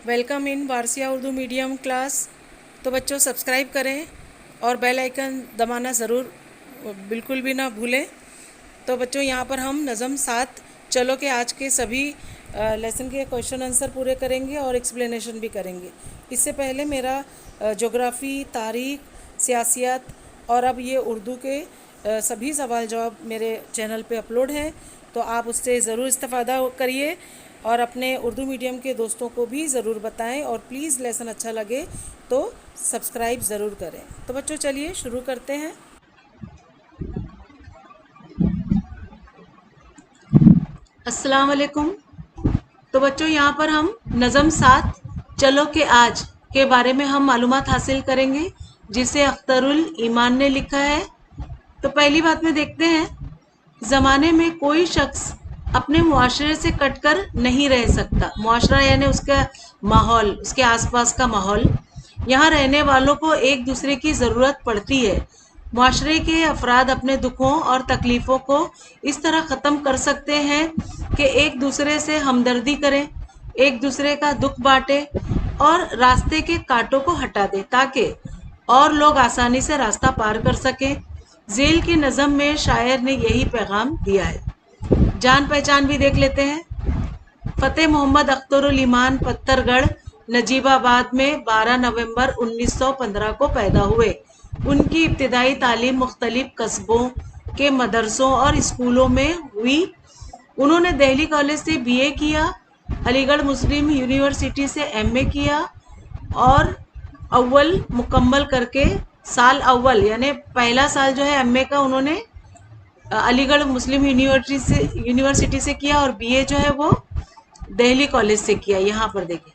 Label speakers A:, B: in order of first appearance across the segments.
A: Welcome in Warsia Urdu medium class. तो बच्चों subscribe करें और बेल आइकन दबाना ज़रूर बिल्कुल भी ना भूलें। तो बच्चों यहाँ पर हम नज़म 7 चलो के आज के सभी लेसन के क्वेश्चन आंसर पूरे करेंगे और एक्सप्लेनेशन भी करेंगे। इससे पहले मेरा ज्योग्राफ़ी, तारीख़, सियासियत और अब ये उर्दू के सभी सवाल जवाब मेरे चैनल पे अपलोड हैं, तो आप उससे ज़रूर इस्तेफ़ादा करिए और अपने उर्दू मीडियम के दोस्तों को भी ज़रूर बताएं और प्लीज़ लेसन अच्छा लगे तो सब्सक्राइब ज़रूर करें। तो बच्चों चलिए शुरू करते हैं। अस्सलाम वालेकुम। तो बच्चों यहाँ पर हम नज़म 7 चलो के आज के बारे में हम मालूमात हासिल करेंगे, जिसे अख्तरुल ईमान ने लिखा है। तो पहली बात में देखते हैं, ज़माने में कोई शख्स अपने मुआशरे से कटकर नहीं रह सकता। मुआशरा यानी उसका माहौल, उसके आसपास का माहौल। यहाँ रहने वालों को एक दूसरे की ज़रूरत पड़ती है। मुआशरे के अफराद अपने दुखों और तकलीफ़ों को इस तरह ख़त्म कर सकते हैं कि एक दूसरे से हमदर्दी करें, एक दूसरे का दुख बांटे और रास्ते के कांटों को हटा दें, ताकि और लोग आसानी से रास्ता पार कर सकें। झेल की नज़म में शायर ने यही पैगाम दिया है। जान पहचान भी देख लेते हैं। फ़तेह मोहम्मद अख्तरुल ईमान पत्थरगढ़ नजीबाबाद में 12 नवंबर 1915 को पैदा हुए। उनकी इब्तिदाई तालीम मुख्तलिफ कस्बों के मदरसों और स्कूलों में हुई। उन्होंने दिल्ली कॉलेज से बीए किया, अलीगढ़ मुस्लिम यूनिवर्सिटी से एमए किया और अव्वल मुकम्मल करके साल अव्वल यानी पहला साल जो है एमए का उन्होंने अलीगढ़ मुस्लिम यूनिवर्सिटी से किया और बीए जो है वो दिल्ली कॉलेज से किया। यहाँ पर देखें,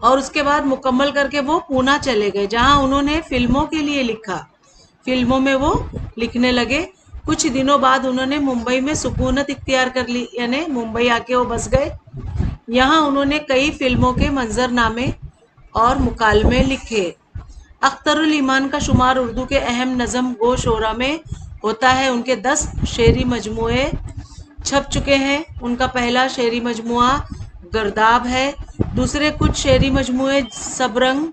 A: और उसके बाद मुकम्मल करके वो पूना चले गए, जहाँ उन्होंने फिल्मों के लिए लिखा। फिल्मों में वो लिखने लगे। कुछ दिनों बाद उन्होंने मुंबई में सुकूनत इख्तियार कर ली, यानी मुंबई आके वो बस गए। यहाँ उन्होंने कई फिल्मों के मंजरनामे और मुकालमे लिखे। अख्तरुल ईमान का शुमार उर्दू के अहम नज़म गो शोरा में होता है। उनके 10 शेरी मजमूए छप चुके हैं। उनका पहला शेरी मजमुआ गर्दाब है। दूसरे कुछ शेरी मजमुए सबरंग,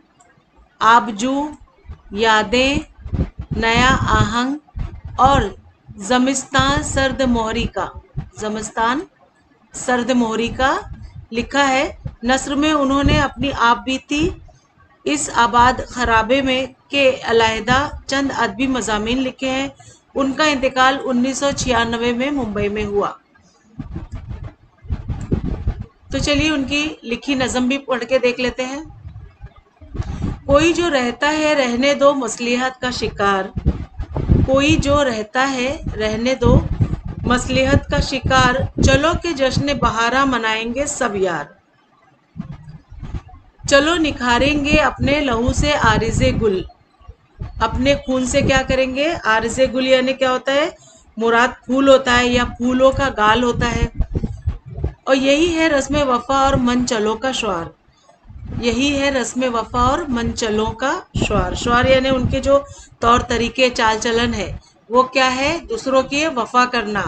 A: आबजू, यादें, नया आहंग और ज़मिस्तान सर्द मोहरी का लिखा है। नस्र में उन्होंने अपनी आप बीती इस आबाद खराबे में के अलहदा चंद अदबी मज़ामीन लिखे हैं। उनका इंतकाल 1996 में मुंबई में हुआ। तो चलिए उनकी लिखी नज़म भी पढ़ के देख लेते हैं। कोई जो रहता है रहने दो मसलिहत का शिकार, कोई जो रहता है रहने दो मसलिहत का शिकार, चलो के जश्न बहारा मनाएंगे सब यार। चलो निखारेंगे अपने लहू से आरिज़े गुल, अपने खून से क्या करेंगे? आरिज़े गुल यानी क्या होता है? मुराद फूल होता है या फूलों का गाल होता है। और यही है रस्म वफा और मन चलो का शुआर। यही है रस्म वफा और मन चलो का शुआर। शुआर यानी उनके जो तौर तरीके चाल चलन है वो क्या है? दूसरों की वफा करना।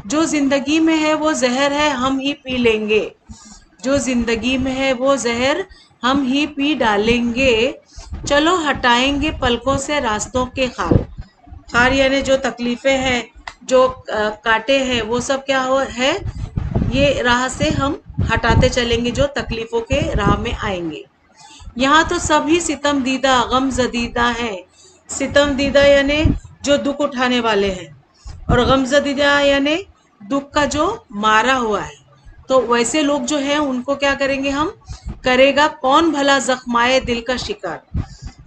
A: जो जिंदगी में है वो जहर है हम ही पी लेंगे, जो जिंदगी में है वो जहर हम ही पी डालेंगे। चलो हटाएंगे पलकों से रास्तों के खार। खार यानी जो तकलीफें हैं, जो कांटे हैं, वो सब क्या है? ये राह से हम हटाते चलेंगे जो तकलीफों के राह में आएंगे। यहाँ तो सभी सितम दीदा गम जदीदा हैं। सितम दीदा यानी जो दुख उठाने वाले हैं, और गम जदीदा यानी दुख का जो मारा हुआ है। तो वैसे लोग जो हैं उनको क्या करेंगे हम? करेगा कौन भला जख्माए दिल का शिकार।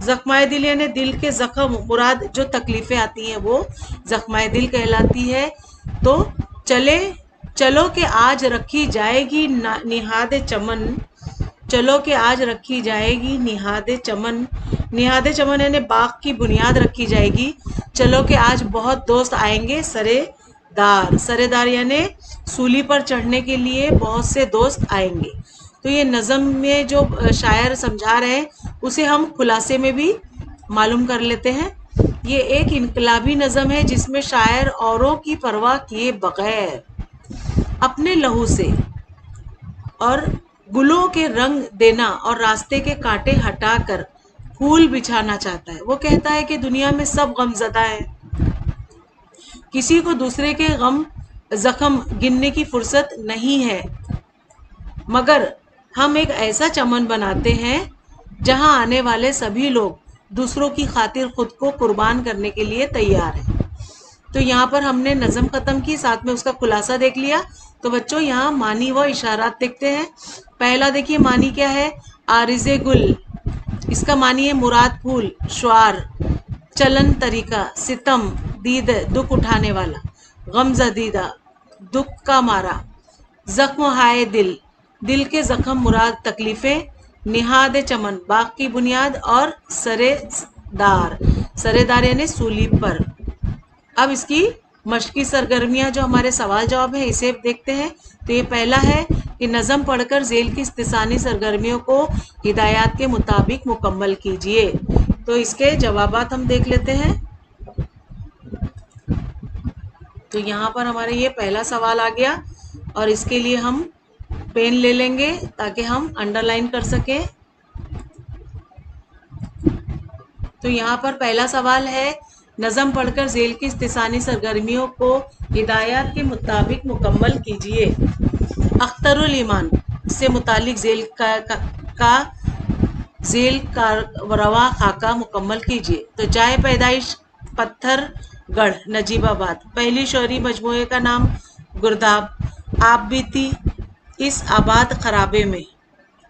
A: जख्माए दिल यानी दिल के जख्म, मुराद जो तकलीफें आती हैं वो जख्माए दिल कहलाती है। तो चलो कि आज रखी जाएगी निहाद चमन, चलो कि आज रखी जाएगी निहाद चमन। निहाद चमन यानी बाग की बुनियाद रखी जाएगी। चलो कि आज बहुत दोस्त आएंगे सरेदार। सरेदार यानी सूली पर चढ़ने के लिए बहुत से दोस्त आएंगे। तो ये नज़म में जो शायर समझा रहे हैं उसे हम खुलासे में भी मालूम कर लेते हैं। ये एक इनकलाबी नज़म है जिसमें शायर औरों की परवाह किए बगैर अपने लहू से और گلوں کے رنگ دینا اور راستے کے کانٹے ہٹا کر پھول بچھانا چاہتا ہے۔ وہ کہتا ہے کہ دنیا میں سب غم زدہ ہیں، کسی کو دوسرے کے زخم گننے کی فرصت نہیں ہے، مگر ہم ایک ایسا چمن بناتے ہیں جہاں آنے والے سبھی لوگ دوسروں کی خاطر خود کو قربان کرنے کے لیے تیار ہیں۔ تو یہاں پر ہم نے نظم ختم کی، ساتھ میں اس کا خلاصہ دیکھ لیا۔ تو بچوں یہاں معنی و اشارات دیکھتے ہیں۔ پہلا دیکھیے معنی کیا ہے، عارض گل، اس کا معنی ہے مراد پھول، شعار، چلن طریقہ، ستم دید دکھ اٹھانے والا، غم زدیدہ دکھ کا مارا، زخم ہائے دل، دل کے زخم مراد تکلیفیں، نہاد چمن باغ کی بنیاد، اور سرے دار، سرے دار یعنی سولی پر۔ اب اس کی مشقی سرگرمیاں جو ہمارے سوال جواب ہیں اسے دیکھتے ہیں۔ تو یہ پہلا ہے کہ نظم پڑھ کر ذیل کی استثنائی سرگرمیوں کو ہدایات کے مطابق مکمل کیجیے۔ تو اس کے جوابات ہم دیکھ لیتے ہیں۔ تو یہاں پر ہمارے یہ پہلا سوال آ گیا، اور اس کے لیے ہم پین لے لیں گے تاکہ ہم انڈر لائن کر سکیں۔ تو یہاں پر پہلا سوال ہے، نظم پڑھ کر ذیل کی استثنائی سرگرمیوں کو ہدایات کے مطابق مکمل کیجیے۔ اختر الایمان سے متعلق ذیل کا رواں خاکہ مکمل کیجیے۔ تو جائے پیدائش پتھر گڑھ نجیب آباد، پہلی شعری مجموعے کا نام گرداب، آپ بیتی اس آباد خرابے میں،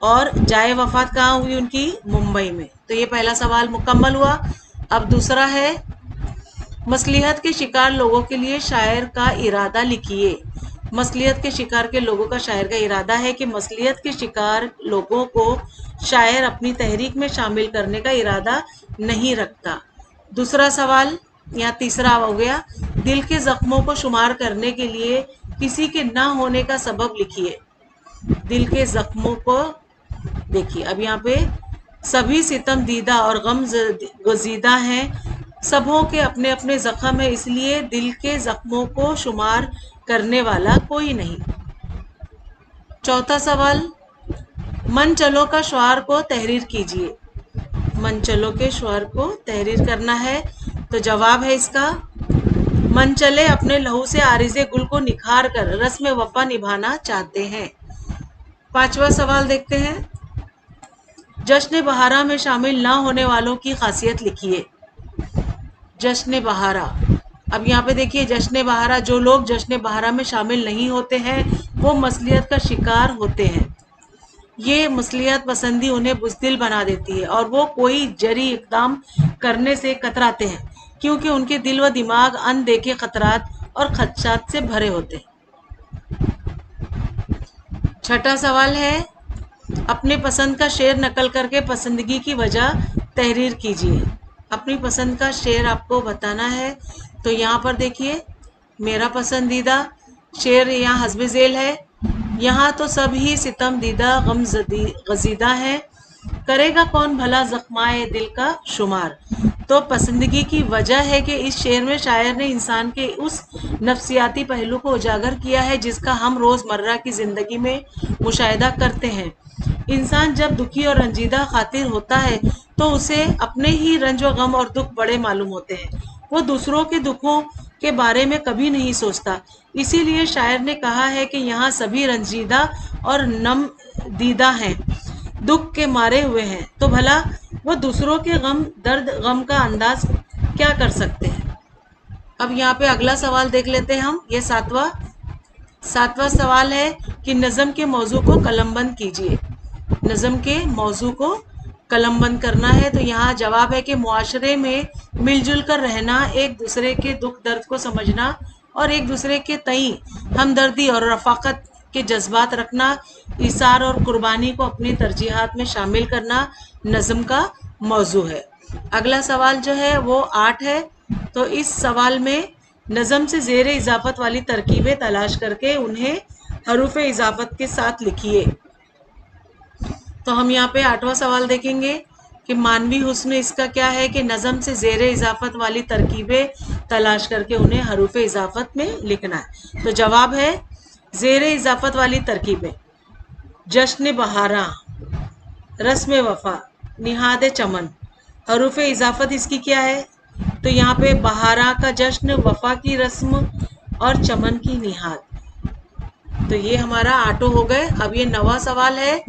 A: اور جائے وفات کہاں ہوئی ان کی، ممبئی میں۔ تو یہ پہلا سوال مکمل ہوا۔ اب دوسرا ہے، مصلیحت کے شکار لوگوں کے لیے شاعر کا ارادہ لکھیے۔ مصلیحت کے شکار کے لوگوں کا شاعر کا ارادہ ہے کہ مصلیحت کے شکار لوگوں کو شاعر اپنی تحریک میں شامل کرنے کا ارادہ نہیں رکھتا۔ دوسرا سوال یہاں تیسرا ہو گیا، دل کے زخموں کو شمار کرنے کے لیے کسی کے نہ ہونے کا سبب لکھیے۔ دل کے زخموں کو دیکھیے، اب یہاں پہ سبھی ستم دیدہ اور غم گزیدہ ہیں، سبوں کے اپنے اپنے زخم ہیں، اس لیے دل کے زخموں کو شمار کرنے والا کوئی نہیں۔ چوتھا سوال، من چلو کا شعار کو تحریر کیجیے۔ من چلو کے شعار کو تحریر کرنا ہے۔ تو جواب ہے اس کا، من چلے اپنے لہو سے عارض گل کو نکھار کر رسم وفا نبھانا چاہتے ہیں۔ پانچواں سوال دیکھتے ہیں، جشن بہارا میں شامل نہ ہونے والوں کی خاصیت لکھیے۔ جشن بہارا، اب یہاں پہ دیکھیے جشن بہارا، جو لوگ جشن بہارا میں شامل نہیں ہوتے ہیں وہ مصلیحت کا شکار ہوتے ہیں۔ یہ مصلیحت پسندی انہیں بزدل بنا دیتی ہے اور وہ کوئی جری اقدام کرنے سے کتراتے ہیں، کیونکہ ان کے دل و دماغ ان دیکھے خطرات اور خدشات سے بھرے ہوتے ہیں۔ چھٹا سوال ہے، اپنے پسند کا شعر نقل کر کے پسندگی کی وجہ تحریر کیجیے۔ اپنی پسند کا شعر آپ کو بتانا ہے۔ تو یہاں پر دیکھیے میرا پسندیدہ شعر یہاں حسب ذیل ہے، یہاں تو سب ہی ستم دیدہ غم گزیدہ ہیں، کرے گا کون بھلا زخمائے دل کا شمار۔ تو پسندگی کی وجہ ہے کہ اس شعر میں شاعر نے انسان کے اس نفسیاتی پہلو کو اجاگر کیا ہے جس کا ہم روز مرہ کی زندگی میں مشاہدہ کرتے ہیں۔ انسان جب دکھی اور رنجیدہ خاطر ہوتا ہے تو اسے اپنے ہی رنج و غم اور دکھ بڑے معلوم ہوتے ہیں، وہ دوسروں کے دکھوں کے بارے میں کبھی نہیں سوچتا۔ اسی لیے شاعر نے کہا ہے کہ یہاں سبھی رنجیدہ اور نم دیدہ ہیں، دکھ کے مارے ہوئے ہیں، تو بھلا وہ دوسروں کے غم کا انداز کیا کر سکتے ہیں۔ اب یہاں پہ اگلا سوال دیکھ لیتے ہیں ہم، یہ ساتواں سوال ہے کہ نظم کے موضوع کو قلم بند کیجیے۔ نظم کے موضوع کو قلم بند کرنا ہے۔ تو یہاں جواب ہے کہ معاشرے میں مل جل کر رہنا، ایک دوسرے کے دکھ درد کو سمجھنا اور ایک دوسرے کے تئیں ہمدردی اور رفاقت کے جذبات رکھنا، ایثار اور قربانی کو اپنی ترجیحات میں شامل کرنا نظم کا موضوع ہے۔ اگلا سوال جو ہے وہ 8 ہے۔ تو اس سوال میں نظم سے زیر اضافت والی ترکیبیں تلاش کر کے انہیں حروف اضافت کے ساتھ لکھیے۔ تو ہم یہاں پہ 8واں سوال دیکھیں گے کہ معنوی حسن اس کا کیا ہے کہ نظم سے زیر اضافت والی ترکیبیں تلاش کر کے انہیں حروف اضافت میں لکھنا ہے۔ تو جواب ہے زیر اضافت والی ترکیبیں، जश्न बहारा, रस्म वफा, निहाद चमन। हरूफ इजाफत इसकी क्या है? तो यहाँ पे बहारा का जश्न, वफा की रस्म और चमन की निहाद। तो ये हमारा आटो हो गए। अब ये नवा सवाल है,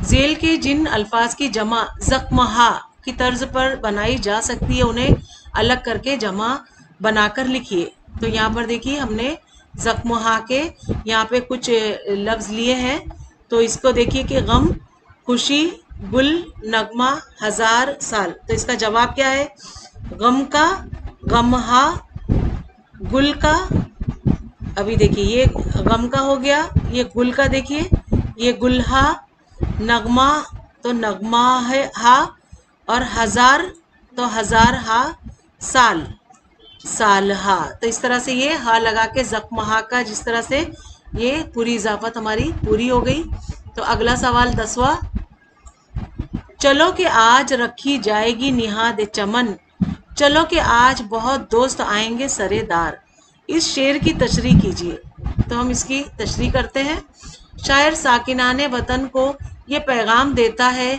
A: झेल के जिन अल्फाज की जमा जख्महा की तर्ज पर बनाई जा सकती है उन्हें अलग करके जमा बनाकर लिखिए। तो यहाँ पर देखिए हमने जख्महा के यहाँ पे कुछ लफ्ज लिए हैं। तो इसको देखिए कि गम, खुशी, गुल, नगमा, हजार, साल। तो इसका जवाब क्या है? गम का गमहा, गुल का, अभी देखिए ये गम का हो गया, ये गुल का देखिए ये गुलहा, नगमा तो नगमा है हा, और हजार तो हजार हा, साल साल हा। तो इस तरह से ये हा लगा के जख्महा का जिस तरह से ये पूरी इजाफत हमारी पूरी हो गई। तो अगला सवाल 10वां, चलो कि आज रखी जाएगी निहाद चमन, चलो कि आज बहुत दोस्त आएंगे सरेदार। इस शेर की तशरीह कीजिए। तो हम इसकी तशरीह करते हैं। शायर साकिनाने वतन को ये पैगाम देता है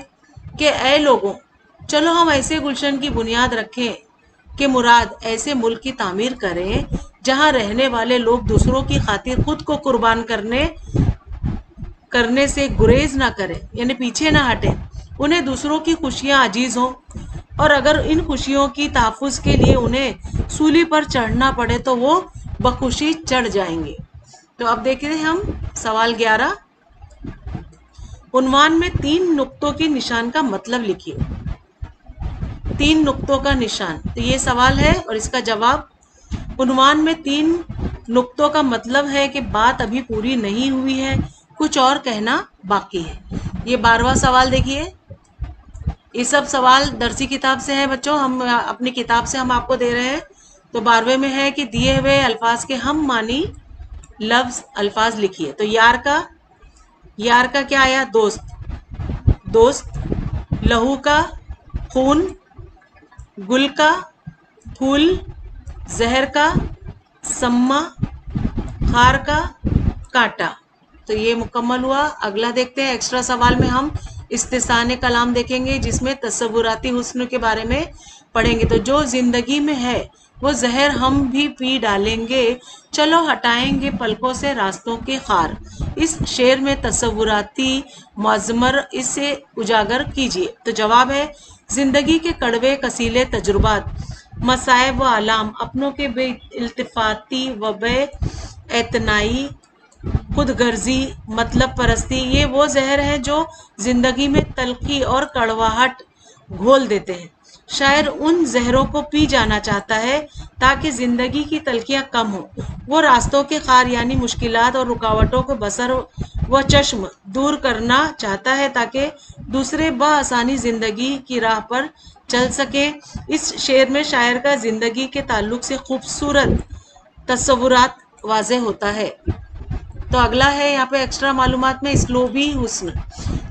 A: कि ऐ लोगों, चलो हम ऐसे गुलशन की बुनियाद रखें कि मुराद ऐसे मुल्क की तामीर करें जहां रहने वाले लोग दूसरों की खातिर खुद को कुर्बान करने से गुरेज ना करें, यानी पीछे ना हटें। उन्हें दूसरों की खुशियां अजीज हों, और अगर इन खुशियों की तहफ़्फ़ुज़ के लिए उन्हें सूली पर चढ़ना पड़े तो वो बखुशी चढ़ जाएंगे। तो अब देखते हैं हम सवाल 11, उन्वान में 3 नुक्तों के निशान का मतलब लिखिए। 3 नुक्तों का निशान, तो ये सवाल है और इसका जवाब, उन्वान में 3 नुक्तों का मतलब है कि बात अभी पूरी नहीं हुई है, कुछ और कहना बाकी है। ये 12वां सवाल देखिए। ये सब सवाल दरसी किताब से है बच्चों, हम अपनी किताब से हम आपको दे रहे हैं। तो 12वें में है कि दिए हुए अल्फाज के हम मानी लफ्ज अल्फाज लिखिए। तो यार का क्या आया? दोस्त। लहू का खून, गुल का फूल, जहर का सम्मा, खार का कांटा। तो ये मुकम्मल हुआ। अगला देखते हैं, एक्स्ट्रा सवाल में हम इस्तिसाने कलाम देखेंगे जिसमें तस्वुराती हुस्न के बारे में पढ़ेंगे। तो जो जिंदगी में है वो जहर हम भी पी डालेंगे, चलो हटाएंगे पलकों से रास्तों के खार। इस शेर में तस्वुराती मज़मर इसे उजागर कीजिए। तो जवाब है, जिंदगी के कड़वे कसीले तजुर्बात, मसाइब व आलाम, अपनों के बेइल्तिफाती व बेएतनाई, खुद गर्जी, मतलब परस्ती, ये वो जहर है जो जिंदगी में तलखी और कड़वाहट घोल देते हैं। शायर उन जहरों को पी जाना चाहता है ताकि जिंदगी की तलखियां कम हो। वो रास्तों के खार यानी मुश्किलात और रुकावटों को बसर व चश्म दूर करना चाहता है ताकि दूसरे बआसानी जिंदगी की राह पर चल सके। इस शेर में शायर का जिंदगी के ताल्लुक से खूबसूरत तस्वुरात वाज़े होता है। तो अगला है यहाँ पे एक्स्ट्रा मालूमात में इस्लोबी हुस्न।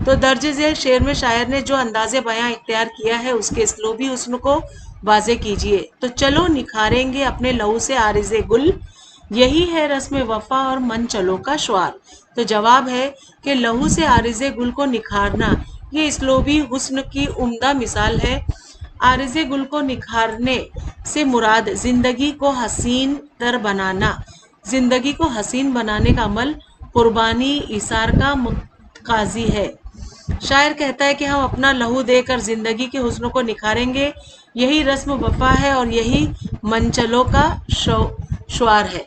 A: तो दर्ज झेल शेर में शायर ने जो अंदाज़े बयां इख्तियार किया है उसके इस्लोबी हुस्न को वाज़े कीजिए। तो चलो निखारेंगे अपने लहू से आरिज़े गुल, यही है रस्म वफा और मन चलो का श्वार। तो जवाब है कि लहू से आरिज़े गुल को निखारना ये इस्लोबी हुस्न की उम्दा मिसाल है। आरिज़े गुल को निखारने से मुराद जिंदगी को हसीन तर बनाना, जिंदगी को हसीन बनाने का अमल कुर्बानी इसार का मुतकाजी है। शायर कहता है कि हम अपना लहू देकर जिंदगी के हुस्न को निखारेंगे, यही रस्म वफा है और यही मंचलों का श्वार है।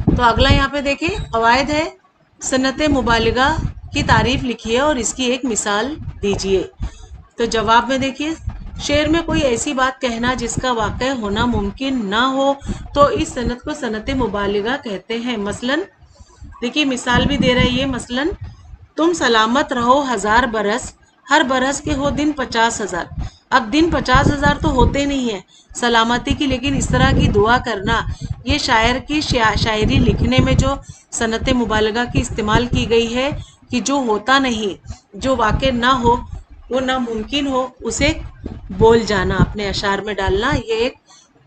A: तो अगला यहाँ पे देखिए कवायद है, सनत मुबालिगा की तारीफ लिखिए और इसकी एक मिसाल दीजिए। तो जवाब में देखिए, शेर में कोई ऐसी बात कहना जिसका वाक़या होना मुमकिन ना हो तो इस सनत को सनत मुबालिगा कहते हैं। मसलन देखिए मिसाल भी दे रही है, मसलन तुम सलामत रहो 1000 बरस, हर बरस के हो दिन 50,000। अब दिन 50,000 तो होते नहीं है सलामती की, लेकिन इस तरह की दुआ करना, ये शायर की शायरी लिखने में जो सनत मुबालिगा की इस्तेमाल की गई है कि जो होता नहीं, जो वाक़या ना हो, वो नामुमकिन हो, उसे बोल जाना, अपने अशार में डालना, ये एक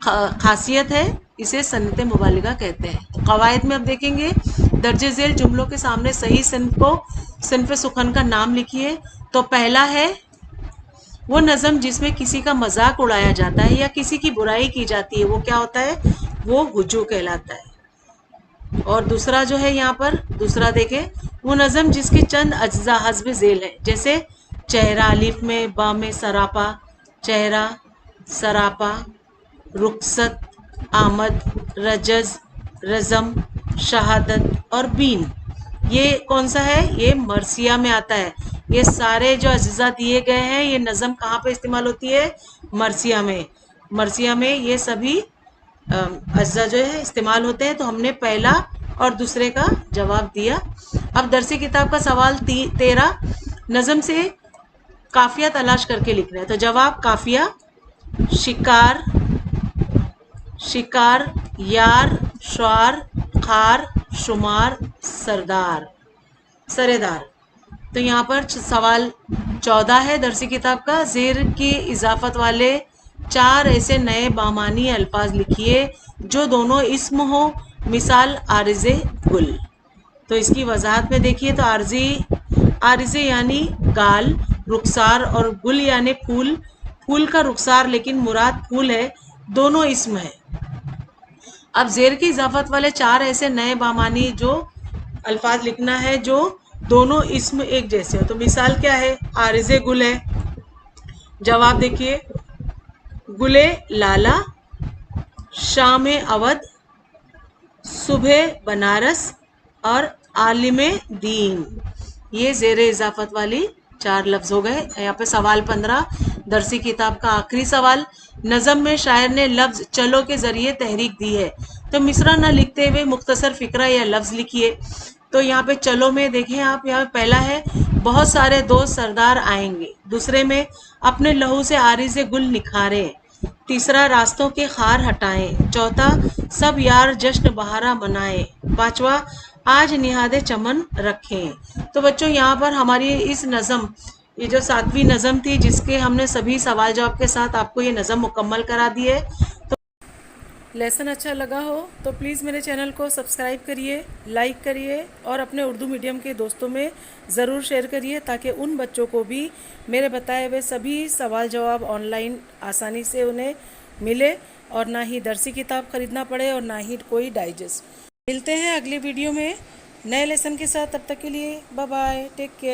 A: खासियत है, इसे सनत मुबालिगा कहते हैं। तो कवायद में अब देखेंगे, درج ذیل جملوں کے سامنے صحیح صنف سخن کا نام لکھیے۔ تو پہلا ہے وہ نظم جس میں کسی کا مذاق اڑایا جاتا ہے یا کسی کی برائی کی جاتی ہے، وہ کیا ہوتا ہے؟ وہ ہجو کہلاتا ہے۔ اور دوسرا جو ہے یہاں پر دوسرا دیکھیں، وہ نظم جس کے چند اجزاء حسب ذیل ہیں، جیسے چہرہ الف میں، با میں سراپا، چہرہ، سراپا، رخصت، آمد، رجز، رزم، شہادت اور بین۔ یہ کون سا ہے؟ یہ مرثیہ میں آتا ہے۔ یہ سارے جو اجزاء دیے گئے ہیں یہ نظم کہاں پہ استعمال ہوتی ہے؟ مرثیہ میں۔ مرثیہ میں یہ سبھی اجزاء جو ہے استعمال ہوتے ہیں۔ تو ہم نے پہلا اور دوسرے کا جواب دیا۔ اب درسی کتاب کا سوال 13، نظم سے قافیہ تلاش کر کے لکھنا ہے۔ تو جواب قافیہ: شکار، شکار، یار، شعار، خار، شمار، سردار، سردار۔ تو یہاں پر سوال 14 ہے درسی کتاب کا، زیر کی اضافت والے 4 ایسے نئے بامانی الفاظ لکھیے جو دونوں اسم ہو، مثال عارض گل۔ تو اس کی وضاحت میں دیکھیے تو عارض یعنی گال، رخسار اور گل یعنی پھول، پھول کا رخسار لیکن مراد پھول ہے، دونوں اسم ہے۔ اب زیر کی اضافت والے 4 ایسے نئے بامانی جو الفاظ لکھنا ہے جو دونوں اسم ایک جیسے ہو۔ تو مثال کیا ہے؟ عارض گل ہے۔ جواب دیکھیے: گلے لالا، شام اودھ، صبح بنارس اور عالم دین۔ یہ زیر اضافت والی 4 لفظ ہو گئے۔ یہاں پہ سوال 15 درسی کتاب کا آخری سوال، نظم میں شاعر نے لفظ چلو کے ذریعے تحریک دی ہے، تو مصرع نہ لکھتے ہوئے مختصر فقرہ یا لفظ لکھیے۔ تو یہاں پہ چلو میں دیکھیں آپ، یہاں پہلا ہے بہت سارے دوست سردار آئیں گے، دوسرے میں اپنے لہو سے عارض گل نکھاریں، تیسرا راستوں کے خار ہٹائیں، چوتھا سب یار جشن بہارا منائیں، پانچواں آج نہاد چمن رکھیں۔ تو بچوں یہاں پر ہماری اس نظم، یہ جو 7ویں نظم تھی جس کے ہم نے سبھی سوال جواب کے ساتھ آپ کو یہ نظم مکمل کرا دی ہے۔ تو لیسن اچھا لگا ہو تو پلیز میرے چینل کو سبسکرائب کریے، لائک کریے اور اپنے اردو میڈیم کے دوستوں میں ضرور شیئر کریے تاکہ ان بچوں کو بھی میرے بتائے ہوئے سبھی سوال جواب آن لائن آسانی سے انہیں ملے اور نہ ہی درسی کتاب خریدنا پڑے اور نہ ہی کوئی ڈائجسٹ۔ ملتے ہیں اگلی ویڈیو میں نئے لیسن کے ساتھ، تب تک کے لیے بائے بائے، ٹیک کیئر۔